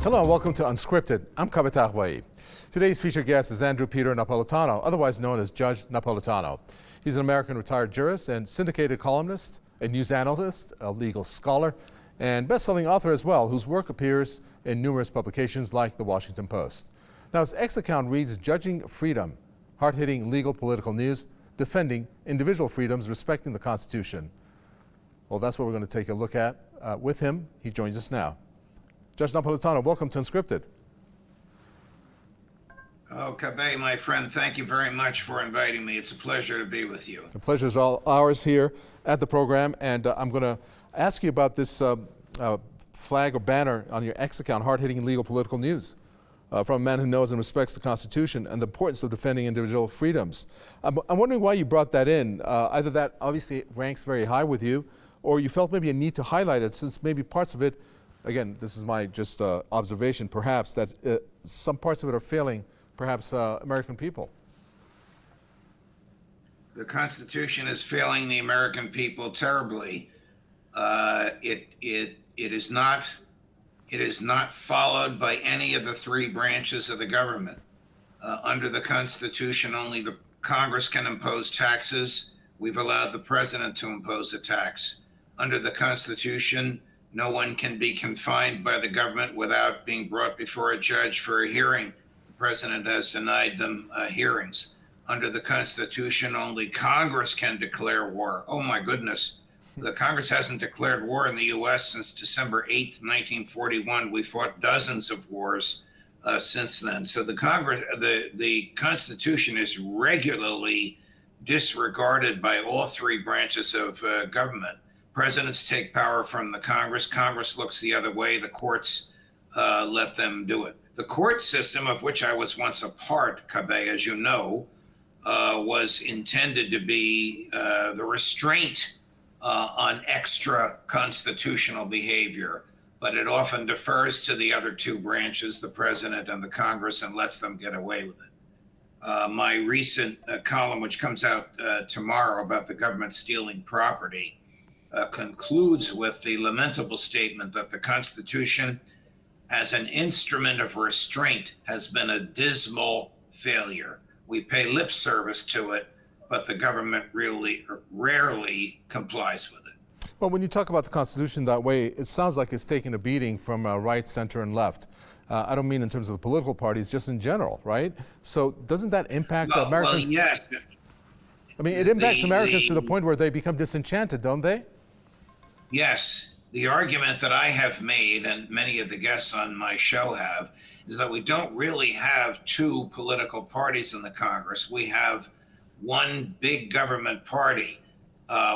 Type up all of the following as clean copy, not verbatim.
Hello and welcome to Unscripted. I'm Kavitah Waib. Today's featured guest is Andrew Peter Napolitano, otherwise known as Judge Napolitano. He's an American retired jurist and syndicated columnist, a news analyst, a legal scholar, and best-selling author as well, whose work appears in numerous publications like The Washington Post. Now, his X account reads, Judging Freedom, hard-hitting legal political news, defending individual freedoms, respecting the Constitution. Well, that's what we're going to take a look at with him. He joins us now. Judge Napolitano, welcome to Unscripted. Oh, Kabe, my friend, thank you very much for inviting me. It's a pleasure to be with you. The pleasure is all ours here at the program, and I'm going to ask you about this flag or banner on your X account, hard-hitting legal political news, from a man who knows and respects the Constitution and the importance of defending individual freedoms. I'm wondering why you brought that in. Either that obviously ranks very high with you, or you felt maybe a need to highlight it since maybe parts of it, again, this is my just observation, perhaps, that some parts of it are failing, perhaps, American people. The Constitution is failing the American people terribly. It is not followed by any of the three branches of the government. Under the Constitution, only the Congress can impose taxes. We've allowed the president to impose a tax. Under the Constitution, no one can be confined by the government without being brought before a judge for a hearing. The president has denied them hearings. Under the Constitution, only Congress can declare war. Oh my goodness. The Congress hasn't declared war in the U.S. since December 8th, 1941. We fought dozens of wars since then. So the Constitution is regularly disregarded by all three branches of government. Presidents take power from the Congress. Congress looks the other way. The courts let them do it. The court system, of which I was once a part, Kabe, as you know, was intended to be the restraint on extra constitutional behavior, but it often defers to the other two branches, the president and the Congress, and lets them get away with it. My recent column, which comes out tomorrow about the government stealing property, concludes with the lamentable statement that the Constitution, as an instrument of restraint, has been a dismal failure. We pay lip service to it, but the government really rarely complies with it. Well, when you talk about the Constitution that way, it sounds like it's taking a beating from right, center, and left. I don't mean in terms of the political parties, just in general, right? So doesn't that impact Americans? Well, yes. I mean, it impacts Americans to the point where they become disenchanted, don't they? Yes. The argument that I have made, and many of the guests on my show have, is that we don't really have two political parties in the Congress. We have one big government party,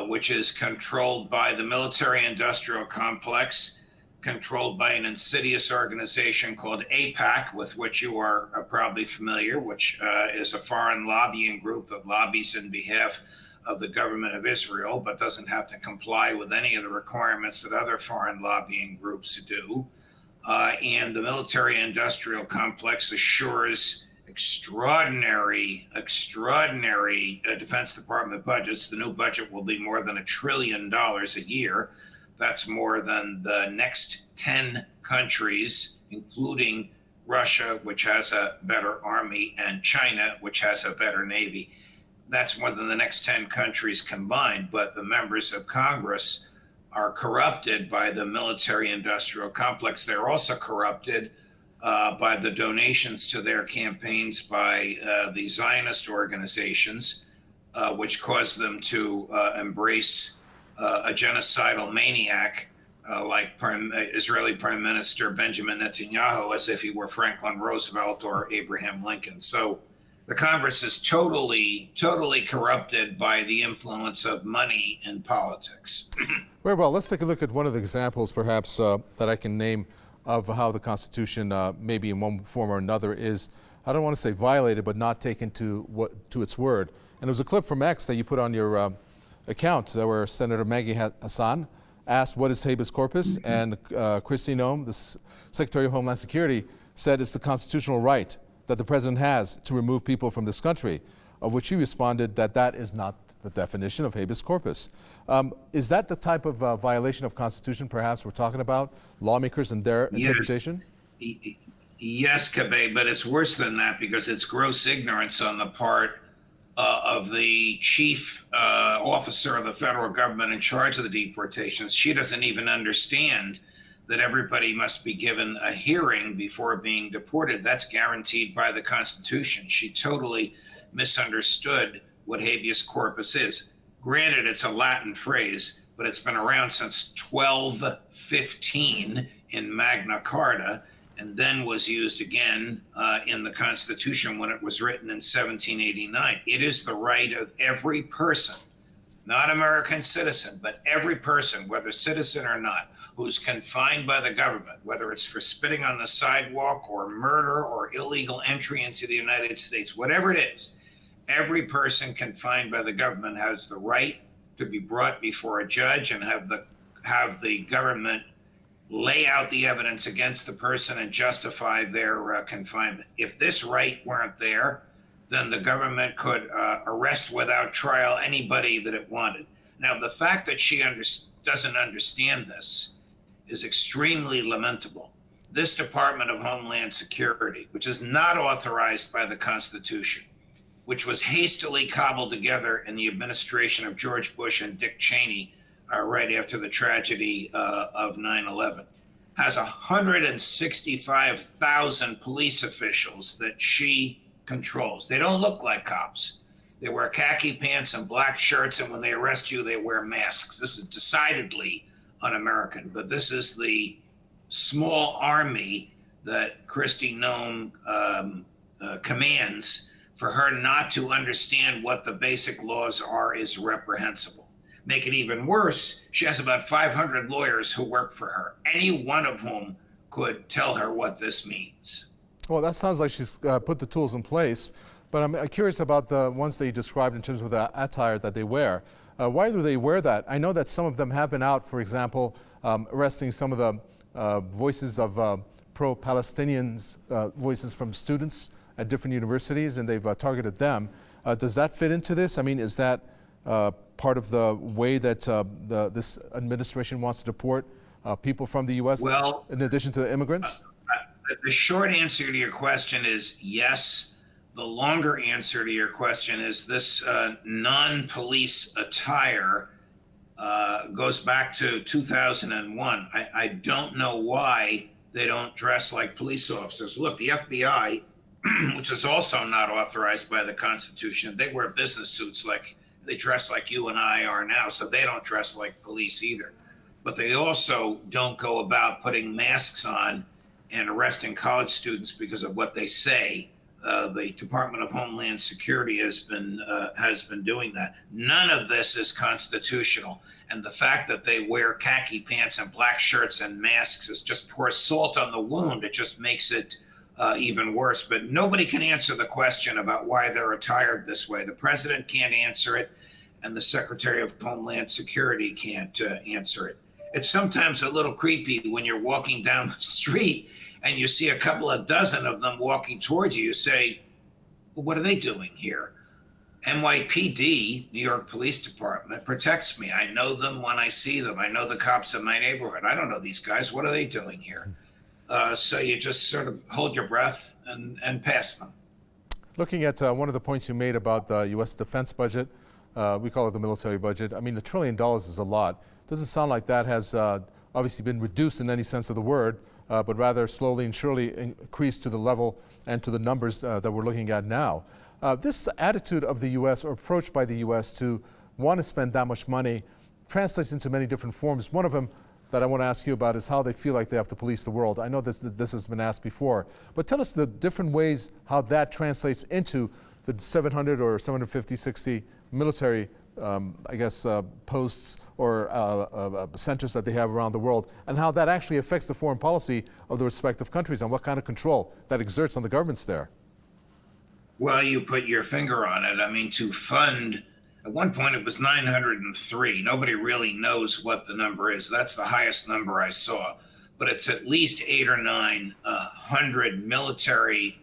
which is controlled by the military-industrial complex, controlled by an insidious organization called AIPAC, with which you are probably familiar, which is a foreign lobbying group that lobbies in behalf of the government of Israel, but doesn't have to comply with any of the requirements that other foreign lobbying groups do. And the military-industrial complex assures extraordinary Defense Department budgets. The new budget will be more than $1 trillion a year. That's more than the next 10 countries, including Russia, which has a better army, and China, which has a better navy. That's more than the next 10 countries combined, but the members of Congress are corrupted by the military-industrial complex. They're also corrupted by the donations to their campaigns by the Zionist organizations, which caused them to embrace a genocidal maniac like Israeli Prime Minister Benjamin Netanyahu, as if he were Franklin Roosevelt or Abraham Lincoln. So the Congress is totally corrupted by the influence of money in politics. Very well. Let's take a look at one of the examples, perhaps, that I can name of how the Constitution, maybe in one form or another, is, I don't want to say violated, but not taken to its word. And there was a clip from X that you put on your account where Senator Maggie Hassan asked, what is habeas corpus? And Kristi Noem, the Secretary of Homeland Security, said it's the constitutional right that the president has to remove people from this country, of which he responded that that is not the definition of habeas corpus. Is that the type of violation of Constitution perhaps we're talking about, lawmakers and their interpretation? Yes, Kabe, but it's worse than that because it's gross ignorance on the part of the chief officer of the federal government in charge of the deportations. She doesn't even understand that everybody must be given a hearing before being deported. That's guaranteed by the Constitution. She totally misunderstood what habeas corpus is. Granted, it's a Latin phrase, but it's been around since 1215 in Magna Carta, and then was used again in the Constitution when it was written in 1789. It is the right of every person, not American citizen, but every person, whether citizen or not, who's confined by the government, whether it's for spitting on the sidewalk or murder or illegal entry into the United States, whatever it is, every person confined by the government has the right to be brought before a judge and have the government lay out the evidence against the person and justify their confinement. If this right weren't there, then the government could arrest without trial anybody that it wanted. Now, the fact that she doesn't understand this is extremely lamentable. This Department of Homeland Security, which is not authorized by the Constitution, which was hastily cobbled together in the administration of George Bush and Dick Cheney right after the tragedy of 9/11, has 165,000 police officials that she controls. They don't look like cops. They wear khaki pants and black shirts, and when they arrest you, they wear masks. This is decidedly un-American, but this is the small army that Kristi Noem commands. For her not to understand what the basic laws are is reprehensible. Make it even worse, she has about 500 lawyers who work for her, any one of whom could tell her what this means. Well, that sounds like she's put the tools in place, but I'm curious about the ones that you described in terms of the attire that they wear. Why do they wear that? I know that some of them have been out, for example, arresting some of the voices of pro-Palestinians, voices from students at different universities, and they've targeted them. Does that fit into this? I mean, is that part of the way that this administration wants to deport people from the U.S. Well, in addition to the immigrants? The short answer to your question is yes. The longer answer to your question is this non-police attire goes back to 2001. I don't know why they don't dress like police officers. Look, the FBI, which is also not authorized by the Constitution, they wear business suits they dress like you and I are now, so they don't dress like police either. But they also don't go about putting masks on and arresting college students because of what they say. The Department of Homeland Security has been doing that. None of this is constitutional, and the fact that they wear khaki pants and black shirts and masks is just pours salt on the wound. It just makes it even worse. But nobody can answer the question about why they're attired this way. The president can't answer it, and the Secretary of Homeland Security can't answer it. It's sometimes a little creepy when you're walking down the street and you see a couple of dozen of them walking towards you. You say, well, what are they doing here? NYPD, New York Police Department, protects me. I know them when I see them. I know the cops in my neighborhood. I don't know these guys. What are they doing here? So you just sort of hold your breath and pass them. Looking at one of the points you made about the U.S. defense budget, we call it the military budget. I mean, $1 trillion is a lot. Doesn't sound like that has obviously been reduced in any sense of the word, but rather slowly and surely increased to the level and to the numbers that we're looking at now. This attitude of the U.S. or approach by the U.S. to want to spend that much money translates into many different forms. One of them that I want to ask you about is how they feel like they have to police the world. I know this has been asked before, but tell us the different ways how that translates into the 700 or 750, 60 military, posts or centers that they have around the world, and how that actually affects the foreign policy of the respective countries and what kind of control that exerts on the governments there. Well, you put your finger on it. I mean, to fund, at one point it was 903. Nobody really knows what the number is. That's the highest number I saw. But it's at least 800 or 900 military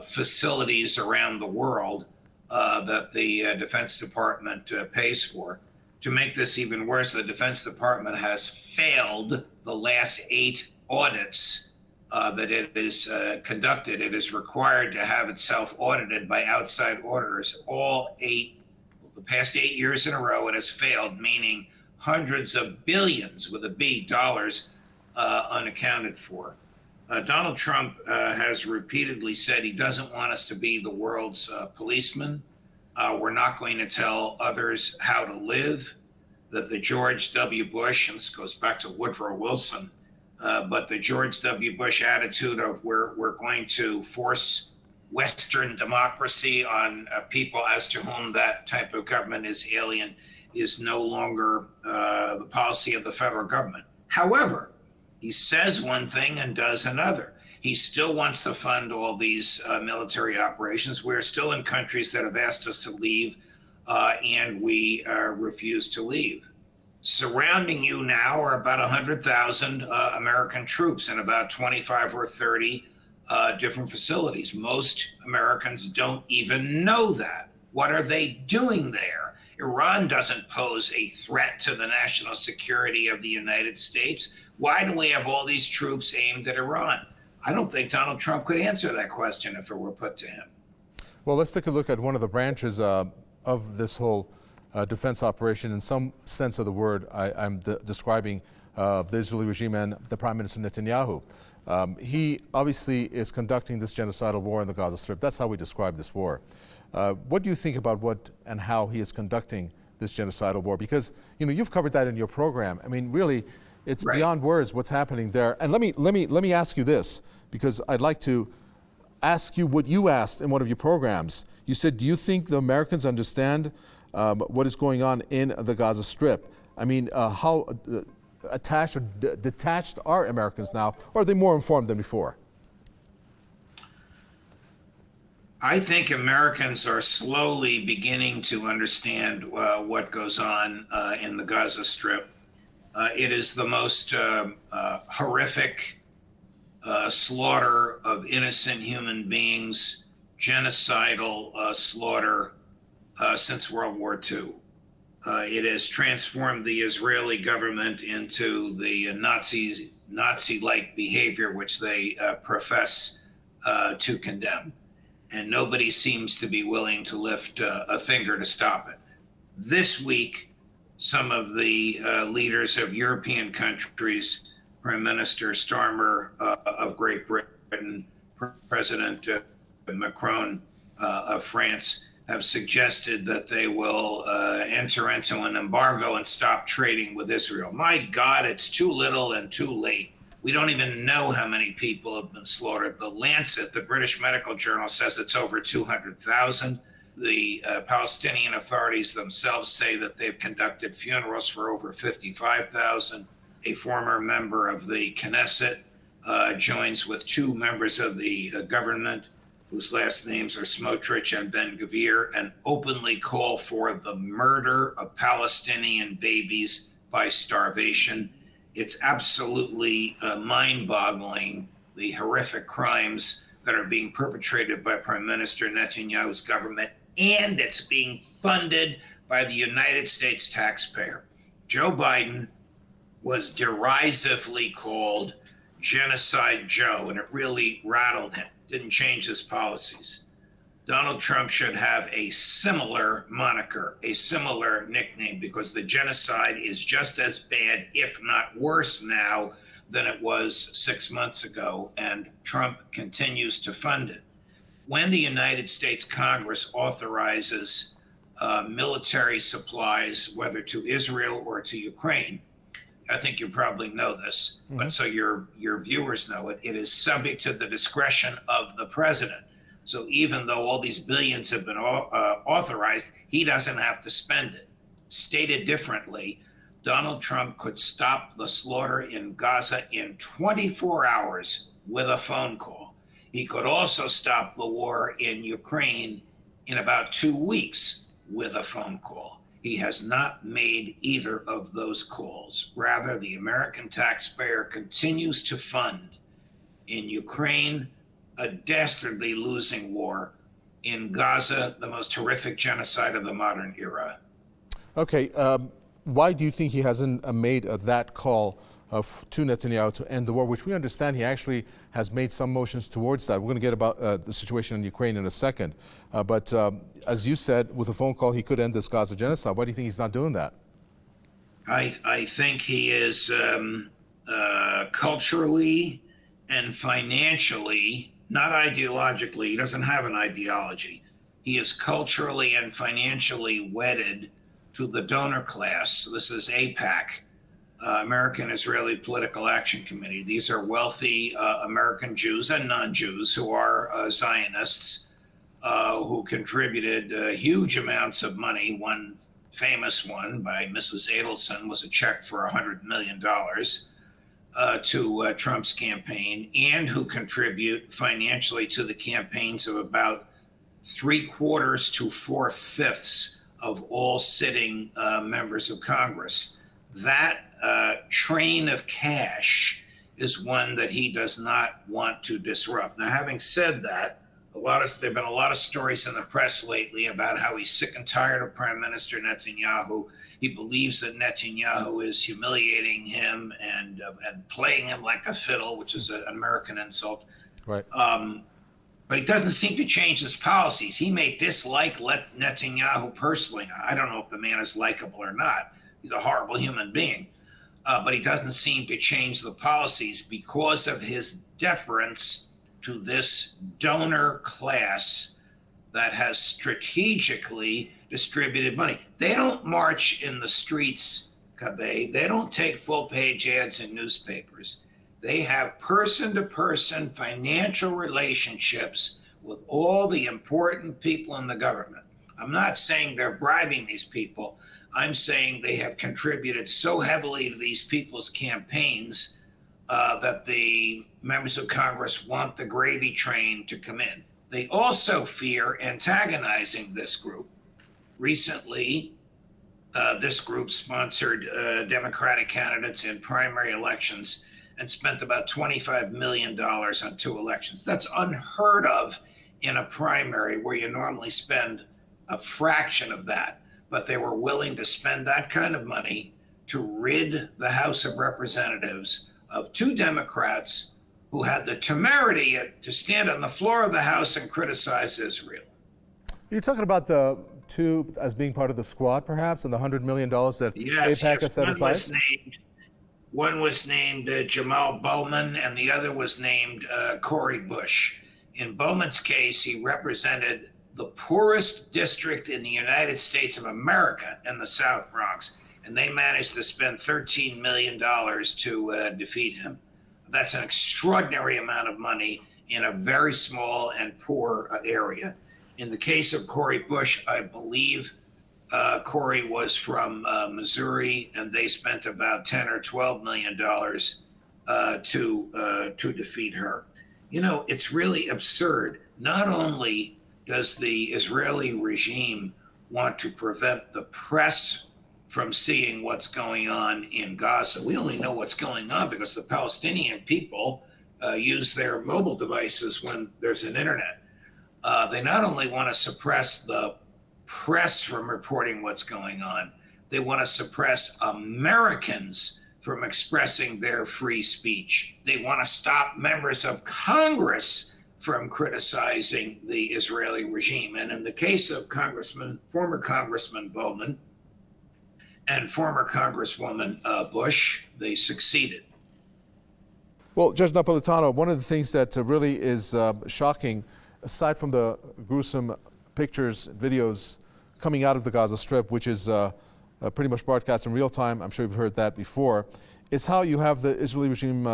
facilities around the world that the Defense Department pays for. To make this even worse, the Defense Department has failed the last 8 audits that it is conducted, it is required to have itself audited by outside auditors. The past 8 years in a row, it has failed, meaning hundreds of billions with a B dollars unaccounted for. Donald Trump has repeatedly said he doesn't want us to be the world's policeman. We're not going to tell others how to live. That the George W. Bush, and this goes back to Woodrow Wilson, but the George W. Bush attitude of we're going to force Western democracy on people as to whom that type of government is alien is no longer the policy of the federal government. However, he says one thing and does another. He still wants to fund all these military operations. We're still in countries that have asked us to leave, and we refuse to leave. Surrounding you now are about 100,000 American troops in about 25 or 30 different facilities. Most Americans don't even know that. What are they doing there? Iran doesn't pose a threat to the national security of the United States. Why do we have all these troops aimed at Iran? I don't think Donald Trump could answer that question if it were put to him. Well, let's take a look at one of the branches of this whole defense operation. In some sense of the word, I'm describing the Israeli regime and the Prime Minister Netanyahu. He obviously is conducting this genocidal war in the Gaza Strip. That's how we describe this war. What do you think about what and how he is conducting this genocidal war? Because you've covered that in your program. I mean, really, it's right. Beyond words what's happening there. And let me ask you this, because I'd like to ask you what you asked in one of your programs. You said, do you think the Americans understand what is going on in the Gaza Strip? I mean, how attached or detached are Americans now, or are they more informed than before? I think Americans are slowly beginning to understand what goes on in the Gaza Strip. It is the most horrific slaughter of innocent human beings, genocidal slaughter since World War II. It has transformed the Israeli government into the Nazi-like behavior which they profess to condemn. And nobody seems to be willing to lift a finger to stop it. This week, some of the leaders of European countries, Prime Minister Starmer of Great Britain, President Macron of France, have suggested that they will enter into an embargo and stop trading with Israel. My God, it's too little and too late. We don't even know how many people have been slaughtered. The Lancet, the British medical journal, says it's over 200,000. The Palestinian authorities themselves say that they've conducted funerals for over 55,000. A former member of the Knesset joins with two members of the government, whose last names are Smotrich and Ben-Gvir, and openly call for the murder of Palestinian babies by starvation. It's absolutely mind-boggling, the horrific crimes that are being perpetrated by Prime Minister Netanyahu's government, and it's being funded by the United States taxpayer. Joe Biden was derisively called Genocide Joe, and it really rattled him. Didn't change his policies. Donald Trump should have a similar moniker, a similar nickname, because the genocide is just as bad, if not worse now, than it was 6 months ago, and Trump continues to fund it. When the United States Congress authorizes military supplies, whether to Israel or to Ukraine, I think you probably know this, but so your viewers know it, it is subject to the discretion of the president. So even though all these billions have been authorized, he doesn't have to spend it. Stated differently, Donald Trump could stop the slaughter in Gaza in 24 hours with a phone call. He could also stop the war in Ukraine in about 2 weeks with a phone call. He has not made either of those calls. Rather, the American taxpayer continues to fund in Ukraine a dastardly losing war, in Gaza the most horrific genocide of the modern era. Okay, why do you think he hasn't made that call to Netanyahu to end the war, which we understand he actually has made some motions towards that. We're going to get about the situation in Ukraine in a second. But as you said, with a phone call, he could end this Gaza genocide. Why do you think he's not doing that? I think he is culturally and financially, not ideologically, he doesn't have an ideology. He is culturally and financially wedded to the donor class. This is AIPAC, American Israeli Political Action Committee. These are wealthy American Jews and non-Jews who are Zionists who contributed huge amounts of money. One famous one by Mrs. Adelson was a check for $100 million to Trump's campaign, and who contribute financially to the campaigns of about 3/4 to 4/5 of all sitting members of Congress. That train of cash is one that he does not want to disrupt. Now, having said that, there've been a lot of stories in the press lately about how he's sick and tired of Prime Minister Netanyahu. He believes that Netanyahu is humiliating him and playing him like a fiddle, which is an American insult. Right. But he doesn't seem to change his policies. He may dislike Netanyahu personally. I don't know if the man is likable or not. He's a horrible human being. But he doesn't seem to change the policies because of his deference to this donor class that has strategically distributed money. They don't march in the streets, Kabe. They don't take full-page ads in newspapers. They have person-to-person financial relationships with all the important people in the government. I'm not saying they're bribing these people. I'm saying they have contributed so heavily to these people's campaigns that the members of Congress want the gravy train to come in. They also fear antagonizing this group. Recently, this group sponsored Democratic candidates in primary elections and spent about $25 million on 2 elections. That's unheard of in a primary where you normally spend a fraction of that. But they were willing to spend that kind of money to rid the House of Representatives of 2 Democrats who had the temerity to stand on the floor of the House and criticize Israel. You're talking about the 2 as being part of the squad, perhaps, and the $100 million that AIPAC has set aside? One was named Jamal Bowman, and the other was named Cori Bush. In Bowman's case, he represented the poorest district in the United States of America in the South Bronx, and they managed to spend $13 million to defeat him. That's an extraordinary amount of money in a very small and poor area. In the case of Cori Bush, I believe Cori was from Missouri, and they spent about $10 or $12 million to defeat her. You know, it's really absurd. Not only does the Israeli regime want to prevent the press from seeing what's going on in Gaza. We only know what's going on because the Palestinian people use their mobile devices when there's an internet. They not only want to suppress the press from reporting what's going on, they want to suppress Americans from expressing their free speech. They want to stop members of Congress from criticizing the Israeli regime. And in the case of former Congressman Bowman and former Congresswoman Bush, they succeeded. Well, Judge Napolitano, one of the things that really is shocking, aside from the gruesome pictures, videos coming out of the Gaza Strip, which is pretty much broadcast in real time, I'm sure you've heard that before, is how you have the Israeli regime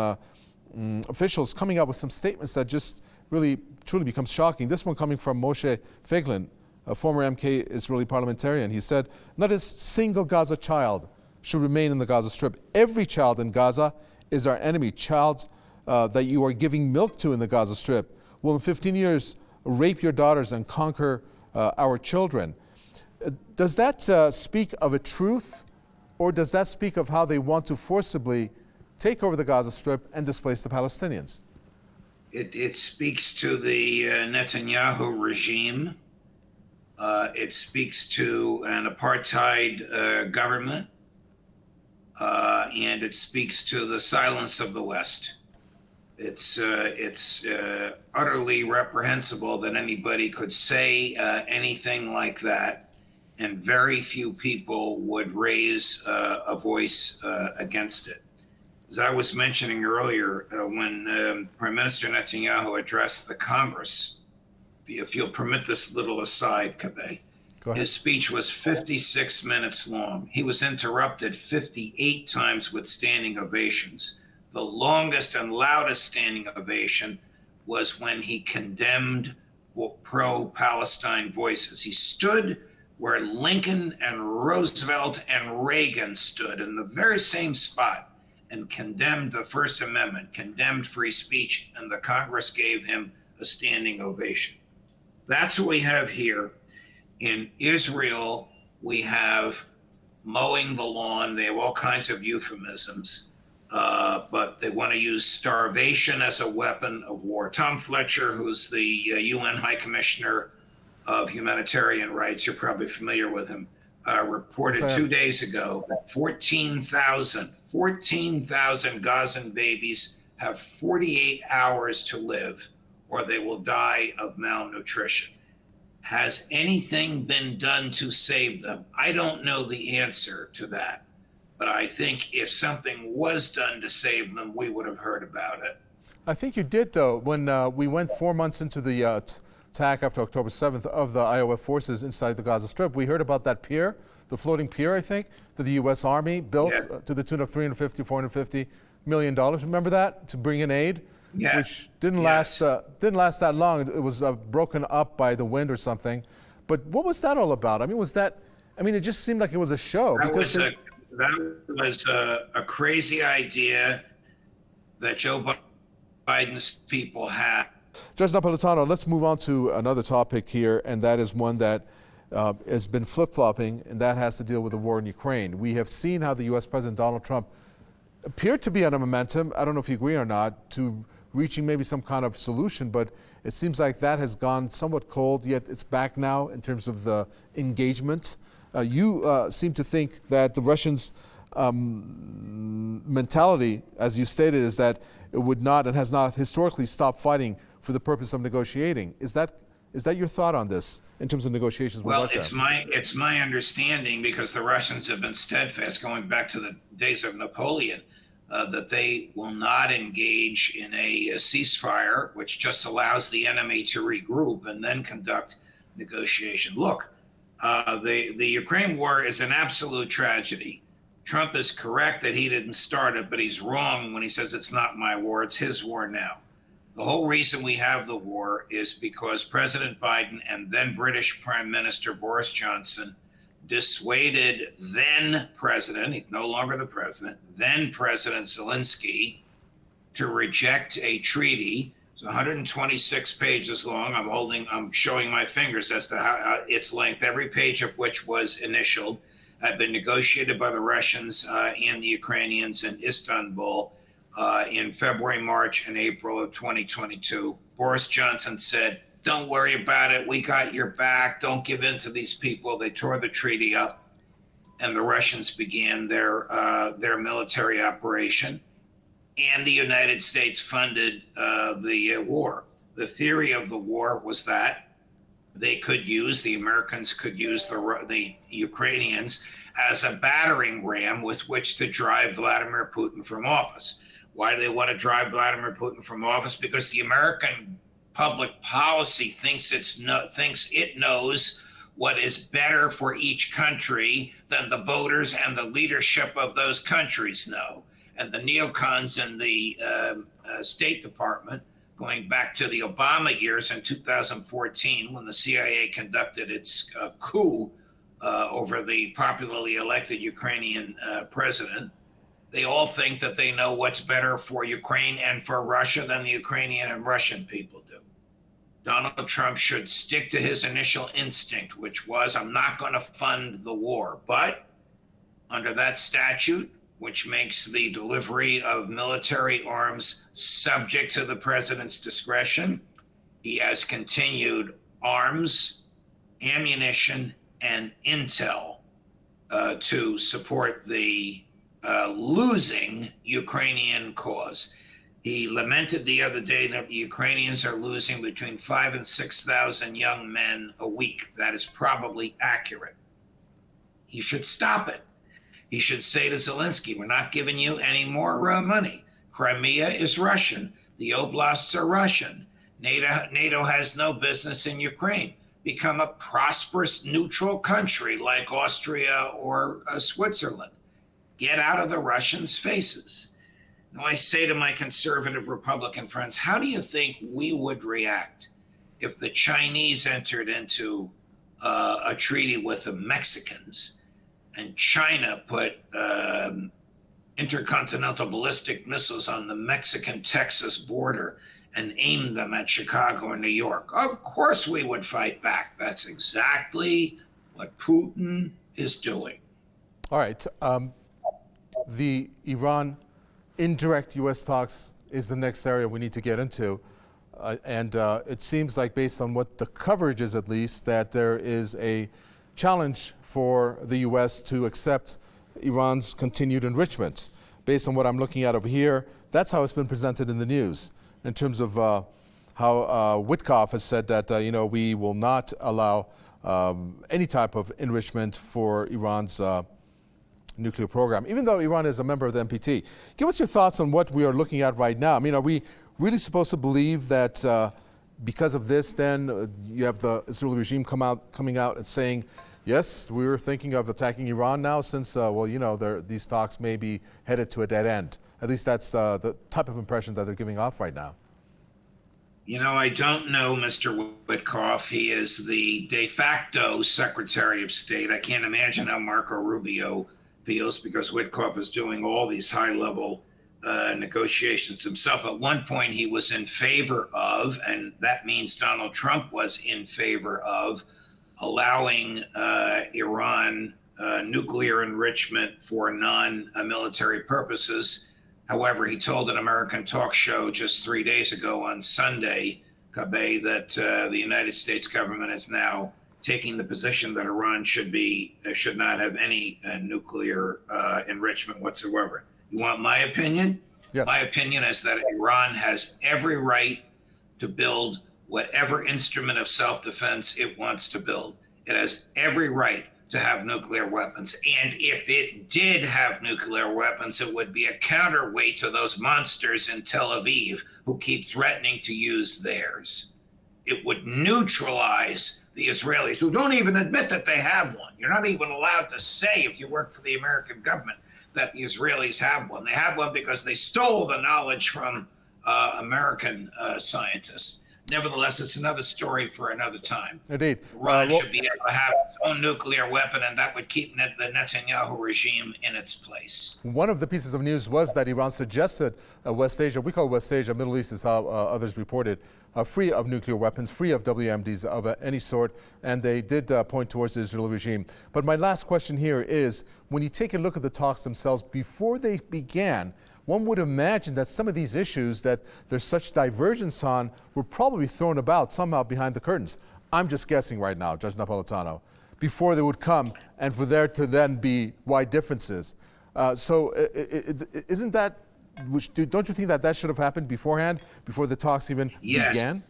officials coming out with some statements that just really truly becomes shocking. This one coming from Moshe Feiglin, a former MK Israeli parliamentarian. He said, not a single Gaza child should remain in the Gaza Strip. Every child in Gaza is our enemy. Child that you are giving milk to in the Gaza Strip will in 15 years rape your daughters and conquer our children. Does that speak of a truth, or does that speak of how they want to forcibly take over the Gaza Strip and displace the Palestinians? It speaks to the Netanyahu regime. It speaks to an apartheid government. and it speaks to the silence of the West. It's utterly reprehensible that anybody could say anything like that, and very few people would raise a voice against it. As I was mentioning earlier, when Prime Minister Netanyahu addressed the Congress, if you'll permit this little aside, Kabe, his speech was 56 minutes long. He was interrupted 58 times with standing ovations. The longest and loudest standing ovation was when he condemned pro-Palestine voices. He stood where Lincoln and Roosevelt and Reagan stood, in the very same spot, and condemned the First Amendment, condemned free speech, and the Congress gave him a standing ovation. That's what we have here. In Israel, we have mowing the lawn. They have all kinds of euphemisms, but they want to use starvation as a weapon of war. Tom Fletcher, who's the UN High Commissioner of Humanitarian Rights, you're probably familiar with him, reported 2 days ago that 14,000 Gazan babies have 48 hours to live, or they will die of malnutrition. Has anything been done to save them? I don't know the answer to that, but I think if something was done to save them, we would have heard about it. I think you did, though, when we went 4 months into the attack after October 7th of the IOF forces inside the Gaza Strip. We heard about that pier, the floating pier, I think, that the U.S. Army built to the tune of $350 million. Remember that, to bring in aid? Yeah. Which didn't last that long. It was broken up by the wind or something. But what was that all about? I mean, it just seemed like it was a show. That was a crazy idea that Joe Biden's people had. Judge Napolitano, let's move on to another topic here, and that is one that has been flip-flopping, and that has to deal with the war in Ukraine. We have seen how the U.S. President Donald Trump appeared to be on a momentum, I don't know if you agree or not, to reaching maybe some kind of solution, but it seems like that has gone somewhat cold, yet it's back now in terms of the engagement. You seem to think that the Russians' mentality, as you stated, is that it would not and has not historically stopped fighting for the purpose of negotiating. Is that your thought on this in terms of negotiations with Russia? Well, it's my understanding, because the Russians have been steadfast going back to the days of Napoleon, that they will not engage in a ceasefire, which just allows the enemy to regroup and then conduct negotiation. Look, the Ukraine war is an absolute tragedy. Trump is correct that he didn't start it, but he's wrong when he says it's not my war, it's his war now. The whole reason we have the war is because President Biden and then British Prime Minister Boris Johnson dissuaded then President, he's no longer the president, then President Zelensky to reject a treaty. It's 126 pages long. I'm showing my fingers as to how its length, every page of which was initialed, had been negotiated by the Russians and the Ukrainians in Istanbul in February, March, and April of 2022. Boris Johnson said, "Don't worry about it. We got your back. Don't give in to these people." They tore the treaty up, and the Russians began their military operation, and the United States funded the war. The theory of the war was that the Americans could use the Ukrainians as a battering ram with which to drive Vladimir Putin from office. Why do they want to drive Vladimir Putin from office? Because the American public policy thinks it knows what is better for each country than the voters and the leadership of those countries know. And the neocons in the State Department, going back to the Obama years in 2014, when the CIA conducted its coup over the popularly elected Ukrainian president, they all think that they know what's better for Ukraine and for Russia than the Ukrainian and Russian people do. Donald Trump should stick to his initial instinct, which was, I'm not going to fund the war. But under that statute, which makes the delivery of military arms subject to the president's discretion, he has continued arms, ammunition, and intel to support the losing Ukrainian cause. He lamented the other day that the Ukrainians are losing between 5,000 and 6,000 young men a week. That is probably accurate. He should stop it. He should say to Zelensky, we're not giving you any more money. Crimea is Russian. The oblasts are Russian. NATO has no business in Ukraine. Become a prosperous neutral country like Austria or Switzerland. Get out of the Russians' faces. Now, I say to my conservative Republican friends, how do you think we would react if the Chinese entered into a treaty with the Mexicans and China put intercontinental ballistic missiles on the Mexican-Texas border and aimed them at Chicago or New York? Of course we would fight back. That's exactly what Putin is doing. All right. The Iran indirect U.S. talks is the next area we need to get into. And it seems like, based on what the coverage is at least, that there is a challenge for the U.S. to accept Iran's continued enrichment. Based on what I'm looking at over here, that's how it's been presented in the news, in terms of how Witkoff has said that, we will not allow any type of enrichment for Iran's nuclear program, even though Iran is a member of the NPT. Give us your thoughts on what we are looking at right now. I mean, are we really supposed to believe that because of this, then you have the Israeli regime coming out and saying, yes, we're thinking of attacking Iran now since, these talks may be headed to a dead end? At least that's the type of impression that they're giving off right now. I don't know Mr. Witkoff. He is the de facto Secretary of State. I can't imagine how Marco Rubio feels, because Witkoff is doing all these high-level negotiations himself. At one point, he was in favor of, and that means Donald Trump was in favor of, allowing Iran nuclear enrichment for non-military purposes. However, he told an American talk show just 3 days ago on Sunday, Kabe, that the United States government is now taking the position that Iran should not have any nuclear enrichment whatsoever. You want my opinion? Yes. My opinion is that Iran has every right to build whatever instrument of self-defense it wants to build. It has every right to have nuclear weapons. And if it did have nuclear weapons, it would be a counterweight to those monsters in Tel Aviv who keep threatening to use theirs. It would neutralize the Israelis, who don't even admit that they have one. You're not even allowed to say, if you work for the American government, that the Israelis have one. They have one because they stole the knowledge from American scientists. Nevertheless, it's another story for another time. Indeed. Iran should be able to have its own nuclear weapon, and that would keep the Netanyahu regime in its place. One of the pieces of news was that Iran suggested West Asia, we call West Asia, Middle East is how others reported, free of nuclear weapons, free of WMDs of any sort, and they did point towards the Israeli regime. But my last question here is, when you take a look at the talks themselves, before they began, one would imagine that some of these issues that there's such divergence on were probably thrown about somehow behind the curtains. I'm just guessing right now, Judge Napolitano, before they would come and for there to then be wide differences. Isn't that, don't you think that should have happened beforehand, before the talks even began?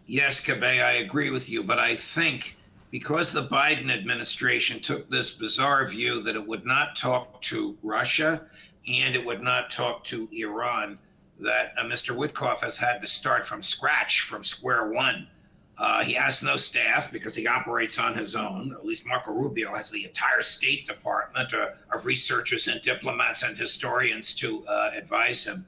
Yes, Kabe, I agree with you, but I think because the Biden administration took this bizarre view that it would not talk to Russia and it would not talk to Iran, that Mr. Witkoff has had to start from scratch, from square one. He has no staff because he operates on his own. At least Marco Rubio has the entire State Department of researchers and diplomats and historians to advise him.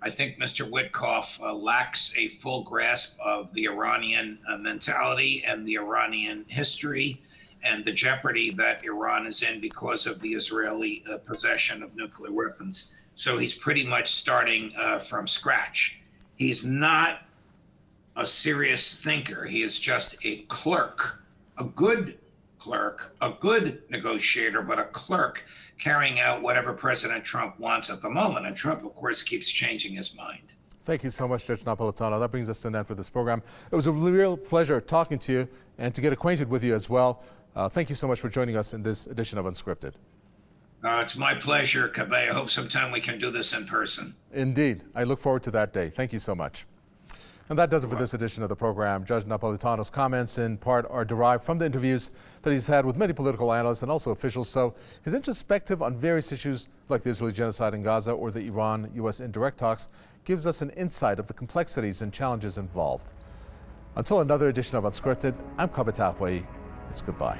I think Mr. Witkoff lacks a full grasp of the Iranian mentality and the Iranian history and the jeopardy that Iran is in because of the Israeli possession of nuclear weapons. So he's pretty much starting from scratch. He's not a serious thinker. He is just a clerk, a good clerk, a good negotiator, but a clerk carrying out whatever President Trump wants at the moment. And Trump, of course, keeps changing his mind. Thank you so much, Judge Napolitano. That brings us to an end for this program. It was a real pleasure talking to you and to get acquainted with you as well. Thank you so much for joining us in this edition of Unscripted. It's my pleasure, Kabe. I hope sometime we can do this in person. Indeed. I look forward to that day. Thank you so much. And that does it for this edition of the program. Judge Napolitano's comments in part are derived from the interviews that he's had with many political analysts and also officials. So his introspective on various issues like the Israeli genocide in Gaza or the Iran-U.S. indirect talks gives us an insight of the complexities and challenges involved. Until another edition of Unscripted, I'm Kabe. It's goodbye.